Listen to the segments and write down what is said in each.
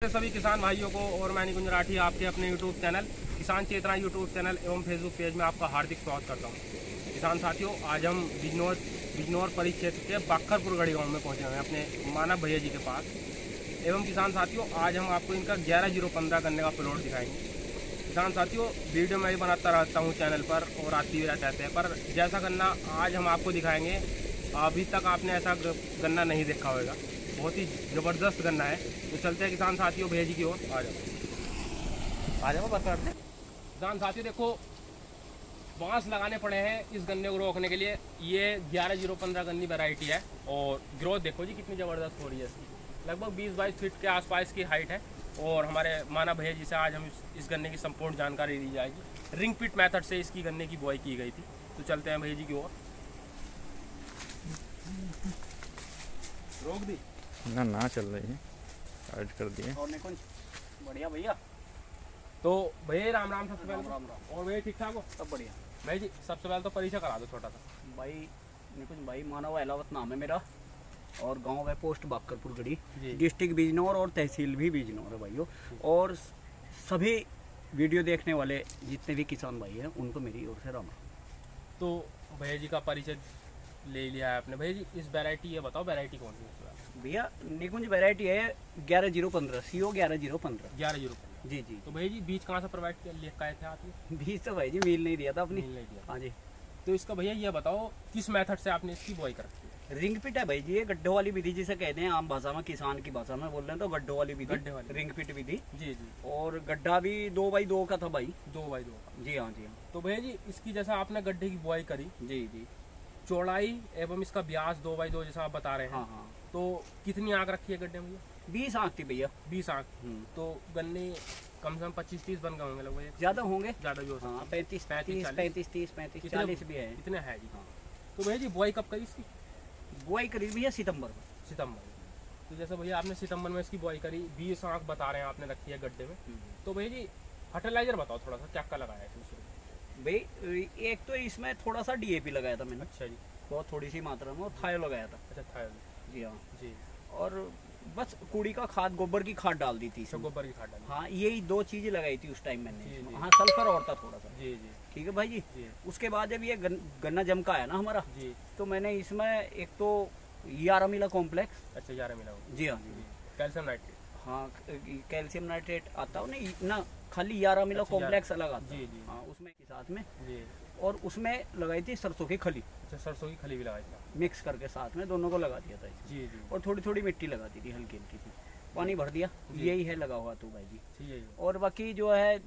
सभी किसान भाइयों को और मैं निकुंज राठी आपके अपने यूट्यूब चैनल किसान चेतना यूट्यूब चैनल एवं फेसबुक पेज में आपका हार्दिक स्वागत करता हूं। किसान साथियों, आज हम बिजनौर परिक्षेत्र के बाखरपुर गढ़ी गाँव में पहुंचे हैं अपने मानव भैया जी के पास। एवं किसान साथियों, आज हम आपको इनका 11015 गन्ने का प्लॉट दिखाएंगे। किसान साथियों, वीडियो मैं भी बनाता रहता हूँ चैनल पर और आती भी रहते हैं, पर जैसा गन्ना आज हम आपको दिखाएंगे अभी तक आपने ऐसा गन्ना नहीं देखा होगा। बहुत ही ज़बरदस्त गन्ना है। तो चलते हैं किसान साथियों भैया जी की ओर। आ जाओ बात करते हैं। किसान साथियों देखो, बांस लगाने पड़े हैं इस गन्ने को रोकने के लिए। ये 11015 गन्नी वैरायटी है और ग्रोथ देखो जी कितनी ज़बरदस्त हो रही है इसकी। लगभग 20-22 फीट के आसपास की हाइट है। और हमारे माना भैया जी से आज हम इस गन्ने की संपूर्ण जानकारी दी जाएगी। रिंग पिट मेथड से इसकी गन्ने की बुआई की गई थी। तो चलते हैं भैया जी की ओर। रोक दी ना चल रही है, ऐड कर दिए। और निकुंज बढ़िया भैया। तो भैया राम राम। सबसे पहले राम। और भैया ठीक ठाक हो? सब बढ़िया भैया जी, सबसे पहले तो परिचय करा दो छोटा सा। भाई। निकुंज भाई, मानव अहलावत नाम है मेरा और गांव है पोस्ट बाखरपुर गढ़ी, डिस्ट्रिक्ट बिजनौर और तहसील भी बिजनौर है भाइयों। और सभी वीडियो देखने वाले जितने भी किसान भाई हैं उनको मेरी ओर से राम। तो भैया जी का परिचय ले लिया है आपने। भैया जी, इस वैरायटी ये बताओ, वैरायटी कौन सी है? भैया निकुंज वैरायटी है 11015 CO 11015। 11015 जी जी। तो भैया जी, बीज कहाँ से प्रोवाइड किया लेकर आए थे आप? ये बीज तो भाई जी मिल नहीं दिया था अपनी। मिल नहीं दिया। हाँ जी। तो इसका भैया ये बताओ किस मेथड से आपने इसकी बुआई कर रखी है? रिंग पिट है भाई जी, ये गड्ढों वाली विधि जिसे कहते हैं आम भाषा में, किसान की भाषा में बोल रहे हैं तो गड्ढों वाली विधि, गड्ढे वाली रिंग पिट विधि। जी जी। और गड्ढा भी 2x2 का था भाई। 2x2 का। जी हाँ जी हाँ। तो भैया जी, इसकी जैसा आपने गड्ढे की बुआई करी, जी जी। चौड़ाई एवं इसका ब्यास 2x2 जैसा आप बता रहे हैं। हाँ हाँ। तो कितनी आंख रखी है गड्ढे में भैया? 20 आंख थी भैया। 20 आंख। तो गन्ने कम से कम 25-30 बन गए होंगे लगभग। ज्यादा होंगे, ज्यादा भी हो सकता है। 35 30 35 30 35 40 भी है। इतने है जी। हाँ। तो भैया जी, बुआई कब करी इसकी? बुआई करी भैया सितंबर में। सितंबर में। तो जैसे भैया आपने सितंबर में इसकी बुआई करी, 20 आंख बता रहे हैं आपने रखी है गड्ढे में। तो भैया जी, फर्टिलाइजर बताओ थोड़ा सा, क्या क्या लगाया है इसमें? भाई एक तो इसमें थोड़ा सा DAP लगाया था मैंने। अच्छा जी। बहुत थोड़ी सी मात्रा में। और थायो लगाया था। अच्छा, थायो। जी हाँ जी। और बस कूड़ी का खाद, गोबर की खाद डाल दी थी इसमें। गोबर की खाद डाली। हाँ, यही 2 चीजें लगाई थी उस टाइम मैंने। जी। हाँ, सल्फर और था थोड़ा सा। जी जी। ठीक है भाई जी। जी। उसके बाद जब ये गन्ना जम का है ना हमारा, जी, तो मैंने इसमें एक तो 11 मिला कॉम्प्लेक्स। अच्छा, 11 मिला हुआ। जी हाँ। Calcium nitrate. हाँ, कैल्शियम नाइट्रेट आता हो नहीं ना, खाली 11 मिला कॉम्प्लेक्स अलग आता है। जी जी। हाँ, उसमें के साथ में। जी। और उसमें लगाई थी सरसों की खली, अच्छा, सरसों की खली भी लगाई थी? मिक्स करके साथ में दोनों को लगा दिया था इसमें। जी जी। और थोड़ी थोड़ी मिट्टी लगा दी थी, हल्की हल्की सी, पानी भर दिया। यही है लगा हुआ तो भाई जी। ठीक है। और बाकी जो है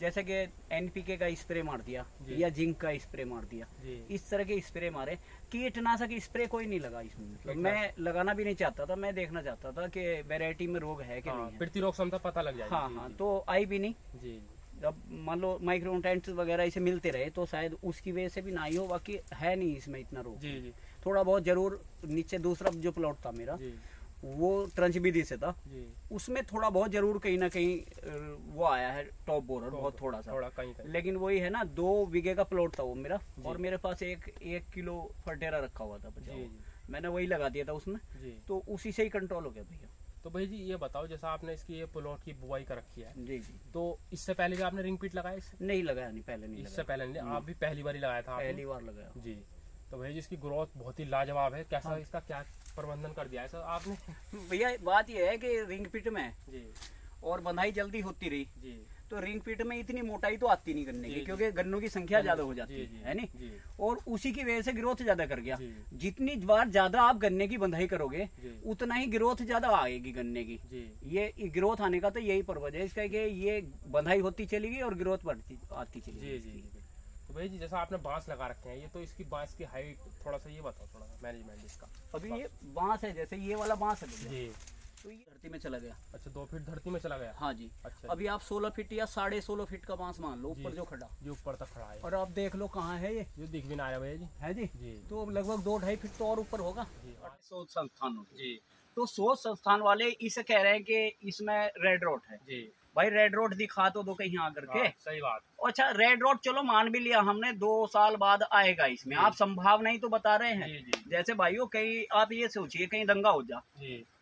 जैसे कि NPK का स्प्रे मार दिया या जिंक का स्प्रे मार दिया, इस तरह के स्प्रे मारे। कीटनाशक स्प्रे कोई नहीं लगा इसमें। मतलब मैं लगाना भी नहीं चाहता था, मैं देखना चाहता था कि वैरायटी में रोग है कि नहीं है। प्रतिरोध क्षमता पता लग जाएगी। हाँ हाँ। तो आई भी नहीं जी। जब मान लो माइक्रोन्यूट्रिएंट्स वगैरह इसे मिलते रहे तो शायद उसकी वजह से भी ना ही हो। बाकी है नहीं इसमें इतना रोग। जी जी। थोड़ा बहुत जरूर नीचे दूसरा जो प्लॉट था मेरा, वो ट्रंच विधि से था, उसमें थोड़ा बहुत जरूर कहीं ना कहीं वो आया है टॉप बोरर, बहुत थोड़ा सा। कहीं। लेकिन वही है ना, 2 बीघे का प्लॉट था वो मेरा। और मेरे पास एक किलो फर्टेरा रखा हुआ था 50। मैंने वही लगा दिया था उसमें, तो उसी से ही कंट्रोल हो गया भैया। तो भैया जी ये बताओ, जैसा आपने इसकी ये प्लॉट की बुआई कर रखी है। जी जी। तो इससे पहले भी आपने रिंग पिट लगाया? नहीं लगाया, नहीं पहले नहीं। इससे पहले नहीं, आप भी पहली बार ही लगाया था? पहली बार लगाया जी। तो भैया जी, इसकी ग्रोथ बहुत ही लाजवाब है। कैसा इसका क्या प्रबंधन कर दिया है सर आपने? भैया बात यह है कि रिंग पिट में जी और बंधाई जल्दी होती रही जी, तो रिंग पिट में इतनी मोटाई तो आती नहीं गन्ने की, क्योंकि गन्नों की संख्या ज्यादा हो जाती है नहीं। और उसी की वजह से ग्रोथ ज्यादा कर गया। जितनी बार ज्यादा आप गन्ने की बंधाई करोगे उतना ही ग्रोथ ज्यादा आएगी गन्ने की। ये ग्रोथ आने का तो यही पर्पज है इसका, कि ये बंधाई होती चलेगी और ग्रोथ बढ़ती आती चलेगी। जी जी। तो भैया जी, जैसा आपने बांस लगा रखे हैं, ये तो इसकी बांस की हाइट थोड़ा सा ये बताओ, थोड़ा सा मैनेजमेंट इसका। अभी ये बांस है, जैसे ये वाला बांस है जी, तो ये धरती में चला गया। अच्छा, 2 फीट धरती में चला गया? हाँ जी। अच्छा। अभी आप 16 फीट या 16.5 फीट का बांस मान लो ऊपर जो खड़ा, जो ऊपर तक खड़ा है। और आप देख लो कहाँ है ये, जो दिख भी ना आया भैया जी। है जी। जी। तो लगभग 2-2.5 फीट तो और ऊपर होगा। शोध संस्थान जी। तो शोध संस्थान वाले इसे कह रहे हैं कि इसमें रेड रॉट है। जी। भाई रेड रोड दिखा तो दो कहीं आकर के। सही बात। अच्छा रेड रोड चलो मान भी लिया हमने, 2 साल बाद आएगा इसमें, आप संभावना ही तो बता रहे हैं। जैसे भाइयों कहीं आप ये सोचिए कहीं दंगा हो जा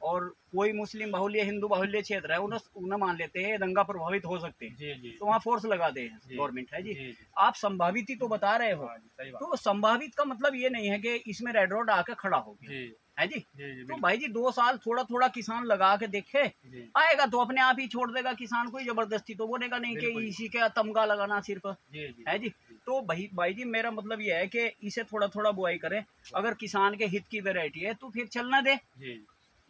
और कोई मुस्लिम बाहुल्य हिंदू बाहुल्य क्षेत्र है, उन्हें मान लेते हैं दंगा प्रभावित हो सकते हैं, तो वहाँ फोर्स लगा दे गवर्नमेंट है जी। आप संभावित ही तो बता रहे हो, तो संभावित का मतलब ये नहीं है कि इसमें रेड रोड आके खड़ा हो गया है जी। तो भाई जी 2 साल थोड़ा थोड़ा किसान लगा के देखे, आएगा तो अपने आप ही छोड़ देगा किसान को, जबरदस्ती तो बोलेगा नहीं कि इसी के तमगा लगाना सिर्फ है जी। तो भाई जी मेरा मतलब ये है कि इसे थोड़ा थोड़ा बुआई करें, अगर किसान के हित की वैरायटी है तो फिर चलना दे।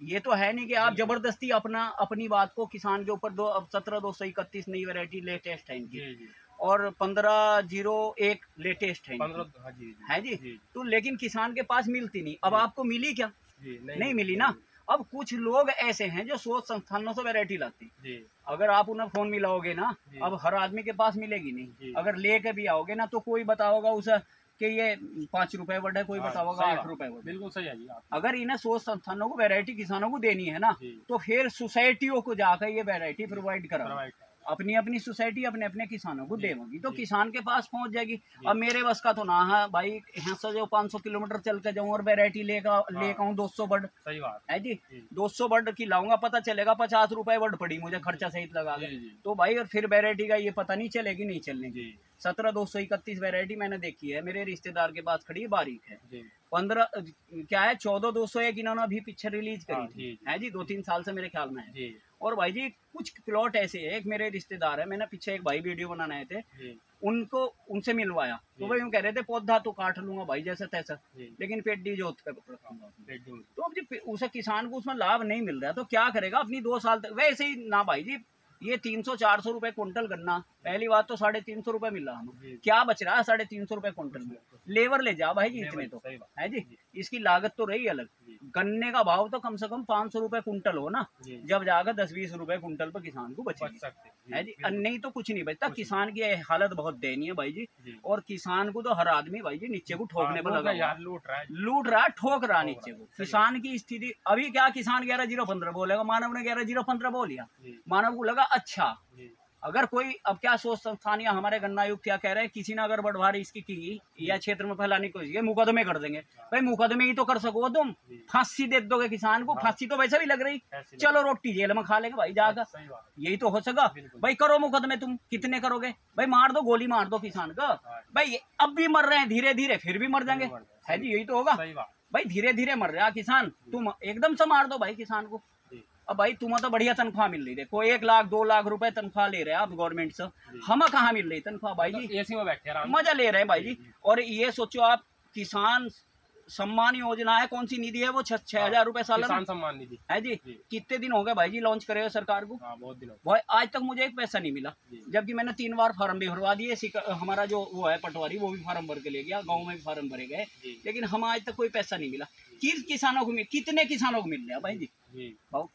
ये तो है नहीं कि आप जबरदस्ती अपनी बात को किसान के ऊपर 17,231 नई वैरायटी लेटेस्ट है इनकी और 1501 लेटेस्ट है जी। तो लेकिन किसान के पास मिलती नहीं, अब आपको मिली क्या? नहीं मिली ना। अब कुछ लोग ऐसे हैं जो शोध संस्थानों से वैरायटी लाते, अगर आप उन्हें फोन मिलाओगे ना, अब हर आदमी के पास मिलेगी नहीं, अगर लेके भी आओगे ना तो कोई बताओगा उसे कि ये 5 रुपए वर्ड है, कोई बताओगा 8 रुपए वर्ड। बिल्कुल सही है जी। अगर इन्हें शोध संस्थानों को वैरायटी किसानों को देनी है ना, तो फिर सोसाइटियों को जाकर ये वैरायटी प्रोवाइड करा, अपनी अपनी सोसाइटी अपने अपने किसानों को देगी तो किसान के पास पहुंच जाएगी। अब मेरे बस का तो ना है भाई, यहाँ से जो 500 किलोमीटर चल के जाऊँ और वैरायटी लेकर आऊँ 200 बर्ड। सही बात है जी। 200 बर्ड की लाऊंगा, पता चलेगा 50 रुपए बर्ड पड़ी मुझे खर्चा सहित लगा के, तो भाई और फिर वैरायटी का ये पता नहीं चलेगी नहीं चलने की। 17,231 वैरायटी मैंने देखी है, मेरे रिश्तेदार के पास खड़ी है, बारीक है। 14,201 इन्होंने अभी पिक्चर रिलीज करी थी है जी, 2-3 साल से मेरे ख्याल में है। और भाई जी कुछ प्लॉट ऐसे है, एक मेरे रिश्तेदार है, मैंने पीछे एक भाई वीडियो बनाने आए थे, उनसे मिलवाया तो भाई यूँ कह रहे थे पौधा तो काट लूंगा भाई जैसा तैसा, लेकिन पेटी जोत कर रखूंगा। तो अब उसे किसान को उसमें लाभ नहीं मिल रहा तो क्या करेगा अपनी 2 साल तक। वैसे ही ना भाई जी ये 300-400 रुपए क्विंटल गन्ना, पहली बात तो 350 रुपए मिल रहा हमें, क्या बच रहा है 350 रुपए क्विंटल में? लेबर ले जा भाई जी इतने तो है जी, इसकी लागत तो रही अलग। गन्ने का भाव तो कम से कम 500 रुपए क्विंटल हो ना, जब जाकर 10-20 रुपए क्विंटल पर किसान को बच सकते है जी, नहीं तो कुछ नहीं बचता। किसान की हालत बहुत दयनीय है भाई जी, और किसान को तो हर आदमी भाई जी नीचे को ठोकने पर लगा, लूट रहा ठोक रहा नीचे को। किसान की स्थिति अभी क्या, किसान 11,015 बोलेगा, मानव ने 11,015 बोल लिया, मानव को लगा अच्छा। अगर कोई अब क्या सोच संस्थान या हमारे गन्ना आयुक्त क्या कह रहे हैं, किसी ने अगर बढ़वारी इसकी की या क्षेत्र में फैलाने की कोशिश की, मुकदमे कर देंगे। भाई मुकदमे ही तो कर सको तुम, फांसी दे दोगे किसान को, फांसी तो वैसे भी लग रही, चलो रोटी जेल में खा लेंगे भाई जाकर, यही तो हो सका। भाई करो मुकदमे, तुम कितने करोगे भाई, मार दो, गोली मार दो किसान का। भाई अब भी मर रहे हैं धीरे धीरे, फिर भी मर जाएंगे है जी, यही तो होगा भाई, धीरे धीरे मर रहा किसान, तुम एकदम से मार दो भाई किसान को। अब भाई तुम्हें तो बढ़िया तनख्वाह मिल रही है, कोई 1 लाख 2 लाख रुपए तनख्वाह ले रहे हैं आप गवर्नमेंट से, हमें कहाँ मिल रही तनख्वाह भाई जी, एसी में बैठे मजा ले रहे हैं भाई जी। और ये सोचो आप किसान सम्मान योजना है, कौन सी निधि है वो, 6,000 रुपए साल सम्मान निधि है जी। कितने दिन हो गए भाई जी लॉन्च करे हुए सरकार को? बहुत दिन भाई, आज तक मुझे एक पैसा नहीं मिला, जबकि मैंने 3 बार फार्म भी भरवा दिए। हमारा जो वो है पटवारी, वो भी फार्म भर के ले गया, गाँव में भी फार्म भरे गए, लेकिन हम आज तक कोई पैसा नहीं मिला। किसानों को कितने किसानों को मिल रहा है भाई जी,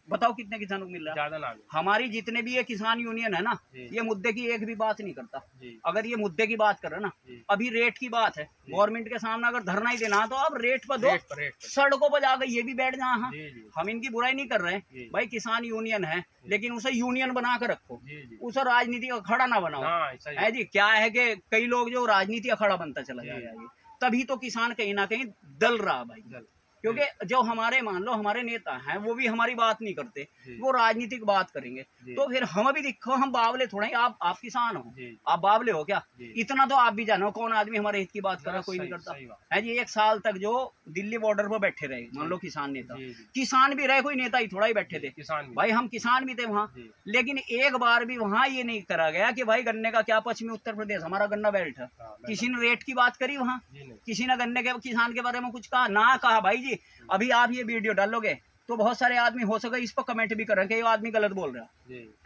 बताओ कितने किसानों को मिल रहा है? ज्यादा ना। हमारी जितने भी ये किसान यूनियन है ना, ये मुद्दे की एक भी बात नहीं करता। अगर ये मुद्दे की बात कर रहे ना, अभी रेट की बात है, गवर्नमेंट के सामने अगर धरना ही देना तो अब रेट पर दो, सड़कों पर जाकर ये भी बैठ जाए। हाँ, हम इनकी बुराई नहीं कर रहे हैं भाई, किसान यूनियन है, लेकिन उसे यूनियन बना कर रखो, उसे राजनीति का अखाड़ा ना बनाओ है जी। क्या है कि कई लोग जो राजनीति अखाड़ा बनता चला जा रहा है, तभी तो किसान कहीं ना कहीं दल रहा भाई, क्योंकि जो हमारे मान लो हमारे नेता हैं वो भी हमारी बात नहीं करते, वो राजनीतिक बात करेंगे, तो फिर हम भी दिखो, हम बावले थोड़ा ही, आप किसान हो, आप बावले हो क्या? इतना तो आप भी जानो कौन आदमी हमारे हित की बात कर रहा, कोई नहीं करता है जी। 1 साल तक जो दिल्ली बॉर्डर पर बैठे रहे मान लो किसान नेता, किसान भी रहे, कोई नेता ही थोड़ा ही बैठे थे भाई, हम किसान भी थे वहाँ, लेकिन एक बार भी वहाँ ये नहीं करा गया कि भाई गन्ने का क्या, पश्चिमी उत्तर प्रदेश हमारा गन्ना बेल्ट है, किसी ने रेट की बात करी वहाँ, किसी ने गन्ने के किसान के बारे में कुछ कहा ना, कहा भाई जी। अभी आप ये वीडियो डालोगे तो बहुत सारे आदमी हो सके इस पर कमेंट भी कर रहे हैं कि ये आदमी गलत बोल रहा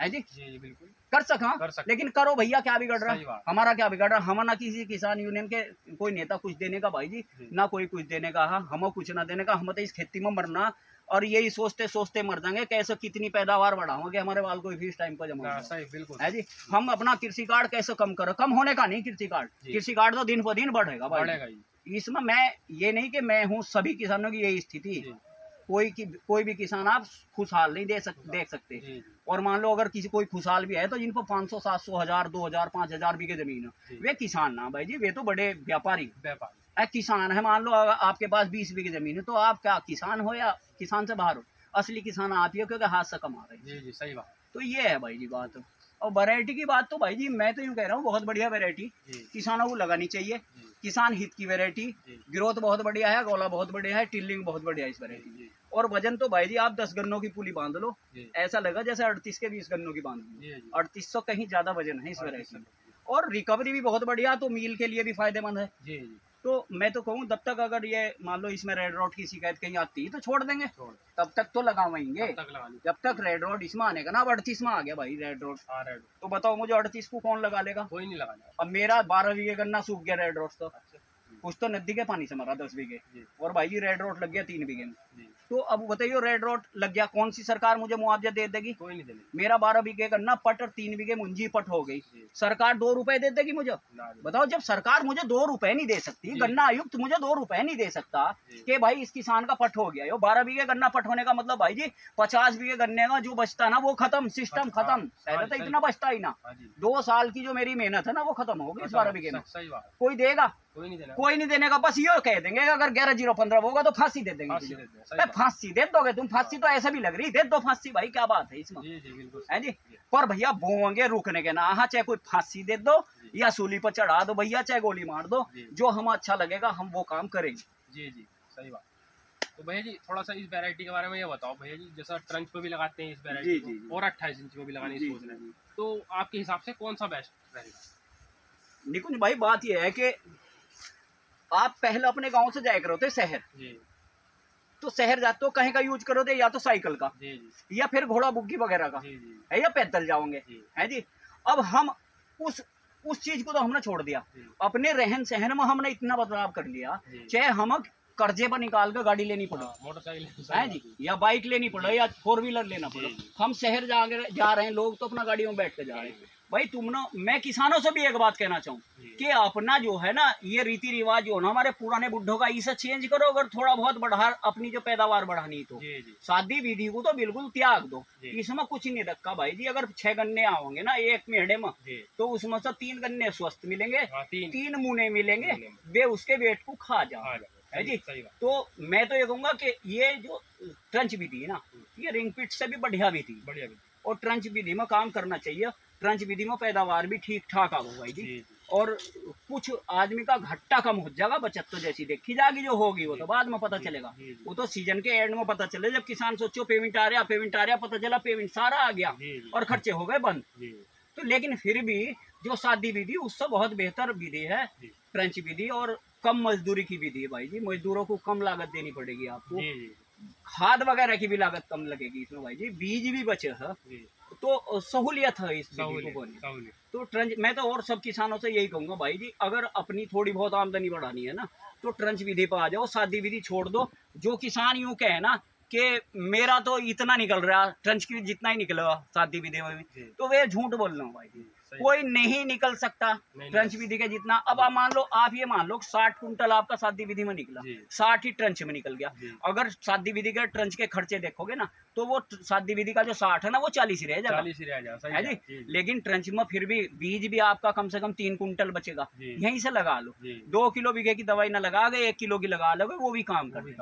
है जी, बिल्कुल कर सका, लेकिन करो भैया, क्या बिगड़ रहा, हमारा क्या बिगड़ रहा? हम ना किसी किसान यूनियन के कोई नेता कुछ देने का भाई जी, ना कोई कुछ देने का, हम कुछ ना देने का, हम तो इस खेती में मरना और यही सोचते सोचते मर जाएंगे कैसे कितनी पैदावार बढ़ाओगे, हमारे वाल को फीस टाइम पर जमा है जी। हम अपना कृषि कार्ड कैसे कम करो, कम होने का नहीं कृषि कार्ड तो दिन ब दिन बढ़ेगा। इसमें मैं ये नहीं कि मैं हूँ, सभी किसानों की यही स्थिति कोई भी किसान आप खुशहाल नहीं देख सकते। और मान लो अगर किसी कोई खुशहाल भी है तो जिनको 500, 700, 1000, 2000, 5000 बीघे जमीन है, वे किसान ना भाई जी, वे तो बड़े व्यापारी किसान है। मान लो आपके पास 20 बीघे जमीन है तो आप क्या किसान हो या किसान से बाहर हो? असली किसान आप ही हो, क्योंकि हाथ से कमा रहे हैं। जी सही बात। तो ये है भाई जी बात। और वैरायटी की बात तो भाई जी मैं तो यूँ कह रहा हूँ बहुत बढ़िया वैरायटी किसानों को लगानी चाहिए। किसान हित की वैरायटी, ग्रोथ बहुत बढ़िया है, गोला बहुत बढ़िया है, टिल्लिंग बहुत बढ़िया है इस वैरायटी। और वजन तो भाई जी आप 10 गन्नों की पुली बांध लो, ऐसा लगा जैसे 38 के 20 गन्नों की बांध लो। 3800 कहीं ज्यादा वजन है इस वैरायटी। और रिकवरी भी बहुत बढ़िया, तो मील के लिए भी फायदेमंद है। तो मैं तो कहूँ तब तक अगर ये मान लो इसमें रेड रॉड की शिकायत कहीं आती है तो छोड़ देंगे, तब तक तो लगाएंगे जब तक रेड रॉड इसमें आने का ना। अब 38 में आ गया भाई रेड रॉड, तो बताओ मुझे 38 को कौन लगा लेगा? कोई नहीं लगाने। अब मेरा 12 बीघे गन्ना सूख गया रेड रॉड, तो कुछ तो नदी के पानी से मरा 10 बीघे, और भाई जी रेड रॉड लग गया 3 बीघे में। तो अब बताइए रेड रॉड लग गया, कौन सी सरकार मुझे मुआवजा दे देगी? कोई नहीं देगी। मेरा 12 बीघे गन्ना पट और 3 बीघे मुंजी पट हो गई, सरकार 2 रुपए दे देगी मुझे? बताओ, जब सरकार मुझे 2 रुपए नहीं दे सकती, गन्ना आयुक्त मुझे 2 रुपए नहीं दे सकता कि भाई इस किसान का पट हो गया। यो 12 बीघे गन्ना पट होने का मतलब भाई जी 50 बीघे गन्ने का जो बचता ना वो खत्म, सिस्टम खत्म। पहले तो इतना बचता ही ना, 2 साल की जो मेरी मेहनत है ना वो खत्म हो गई इस 12 बीघे में। कोई देगा? कोई नहीं देने का। बस ये कह देंगे अगर 11,015 होगा तो फांसी दे देंगे। फांसी दे दोगे तुम? फांसी तो ऐसा भी लग रही, दे दो फांसी भाई, क्या बात है इसमें? है जी। पर भैया बोएंगे रुकने के ना, हाँ चाहे कोई फांसी दे दो या सूली पर चढ़ा दो भैया, चाहे गोली मार दो, जो हमें अच्छा लगेगा हम वो काम करेंगे। जी सही बात। तो भैया जी थोड़ा सा इस वैरायटी के बारे में ये बताओ भैया जी, जैसा ट्रंच पे भी लगाते हैं इस वैरायटी को और 28 इंच में भी लगाने की सोच रहे हैं, तो आपके हिसाब से कौन सा बेस्ट रहेगा? निकुंज भाई बात यह है कि आप पहले अपने गांव से जाया करो थे शहर, तो शहर जाते हो कहीं का यूज करो थे, या तो साइकिल का या फिर घोड़ा बुग्गी वगैरह का, है या पैदल जाओगे, है जी। अब हम उस चीज को तो हमने छोड़ दिया, अपने रहन सहन में हमने इतना बदलाव कर लिया, चाहे हम कर्जे पर निकाल कर गाड़ी लेनी पड़े, मोटरसाइकिल है जी, या बाइक लेनी पड़े या 4 व्हीलर लेना पड़े, हम शहर जा रहे हैं, लोग तो अपना गाड़ियों में बैठ कर जा रहे हैं। भाई तुम ना, मैं किसानों से भी एक बात कहना चाहूँ कि अपना जो है ना ये रीति रिवाज जो ना हमारे पुराने बुढ़ों का, इसे चेंज करो अगर थोड़ा बहुत बढ़ा, अपनी जो पैदावार बढ़ानी तो। शादी विधि को तो बिल्कुल त्याग दो, इसमें कुछ नहीं रखा भाई जी। अगर 6 गन्ने आओगे ना एक मेढ़े में, तो उसमें से 3 गन्ने स्वस्थ मिलेंगे, 3 मुने मिलेंगे, वे उसके वेट को खा जाओ, है जी। तो मैं तो ये कहूंगा कि ये जो ट्रंच विधि है ना, ये रिंग पिट से भी बढ़िया विधि, और ट्रंच विधि में काम करना चाहिए। ट्रंच विधि में पैदावार भी ठीक ठाक आओ भाई जी, और कुछ आदमी का घट्टा कम हो जाएगा, बचत तो जैसी देखी जाएगी जो होगी वो तो बाद में पता चलेगा, वो तो सीजन के एंड में पता चले, जब किसान सोचो पेमेंट आ रहा, पता चला पेमेंट सारा आ गया और खर्चे हो गए बंद। तो लेकिन फिर भी जो शादी विधि उससे बहुत बेहतर विधि है ट्रंच विधि, और कम मजदूरी की विधि है भाई जी। मजदूरों को कम लागत देनी पड़ेगी आपको, खाद वगैरह की भी लागत कम लगेगी इसमें भाई जी, बीज भी बचे है, तो सहूलियत है इस विधि को बोलने। तो ट्रंच, मैं तो और सब किसानों से यही कहूंगा भाई जी, अगर अपनी थोड़ी बहुत आमदनी बढ़ानी है ना तो ट्रंच विधि पर आ जाओ, शादी विधि छोड़ दो। जो किसान यूं कहे ना कि मेरा तो इतना निकल रहा, ट्रंच की जितना ही निकलेगा शादी विधि में भी, तो वे झूठ बोल रहे हो भाई जी, कोई नहीं निकल सकता ट्रंच विधि के जितना। अब आप मान लो, आप ये मान लो 60 कुंटल आपका शादी विधि में निकला, 60 ही ट्रंच में निकल गया। अगर शादी विधि के ट्रंच के खर्चे देखोगे ना तो वो शादी विधि का जो 60 है ना वो 40 ही रह जाएगा, है जी। लेकिन ट्रंच में फिर भी बीज भी आपका कम से कम 3 कुंटल बचेगा, यहीं से लगा लो। 2 किलो बीघे की दवाई ना लगा गए, 1 किलो की लगा लोगे, वो भी काम कर।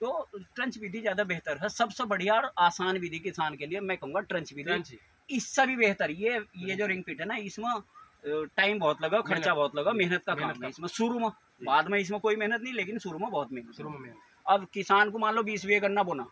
तो ट्रंच विधि ज्यादा बेहतर है, सबसे बढ़िया और आसान विधि किसान के लिए मैं कहूँगा ट्रंच विधि। इससे भी बेहतर ये जो रिंग पिट है ना, इसमें टाइम बहुत लगा, खर्चा बहुत लगा, मेहनत का काम है इसमें शुरू में, बाद में इसमें कोई मेहनत नहीं, लेकिन शुरू में बहुत मेहनत। अब किसान को मान लो 20 बीघे गन्ना बोना,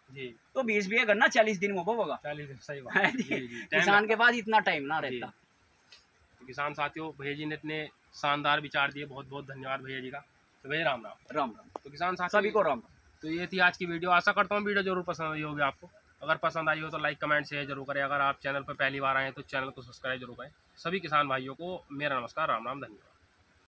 तो 20 बीघे गन्ना 40 दिन में बोगा, किसान के पास इतना टाइम ना रहता। तो किसान साथियों, भैया जी ने इतने शानदार विचार दिए, बहुत बहुत धन्यवाद भैया जी का। तो भैया राम राम। राम राम। तो किसान साथियों सभी को राम राम। तो ये थी आज की वीडियो, आशा करता हूँ वीडियो जरूर पसंद आई होगी आपको। अगर पसंद आई हो तो लाइक कमेंट शेयर जरूर करें। अगर आप चैनल पर पहली बार आए हैं तो चैनल को सब्सक्राइब जरूर करें। सभी किसान भाइयों को मेरा नमस्कार, राम राम, धन्यवाद।